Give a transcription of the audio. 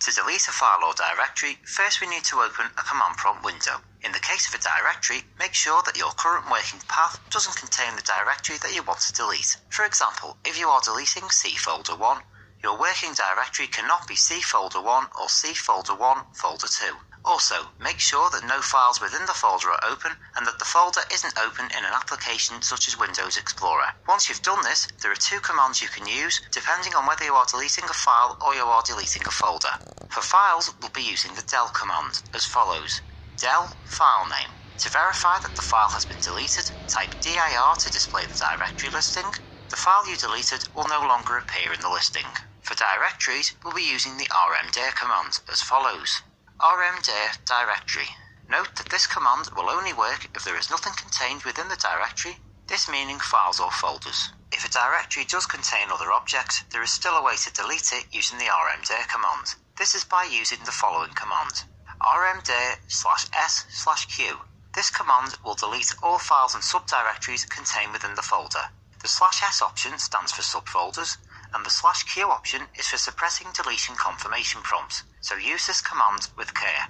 To delete a file or directory, first we need to open a command prompt window. In the case of a directory, make sure that your current working path doesn't contain the directory that you want to delete. For example, if you are deleting C folder 1, your working directory cannot be C folder 1 or C folder 1 folder 2. Also, make sure that no files within the folder are open and that the folder isn't open in an application such as Windows Explorer. Once you've done this, there are two commands you can use depending on whether you are deleting a file or you are deleting a folder. For files, we'll be using the del command as follows. Del filename. To verify that the file has been deleted, type dir to display the directory listing. The file you deleted will no longer appear in the listing. For directories, we'll be using the rmdir command as follows. rmdir directory. Note that this command will only work if there is nothing contained within the directory, this meaning files or folders. If a directory does contain other objects, there is still a way to delete it using the rmdir command. This is by using the following command. rmdir/s/q. This command will delete all files and subdirectories contained within the folder. The /s option stands for subfolders, and the /q option is for suppressing deletion confirmation prompts, so use this command with care.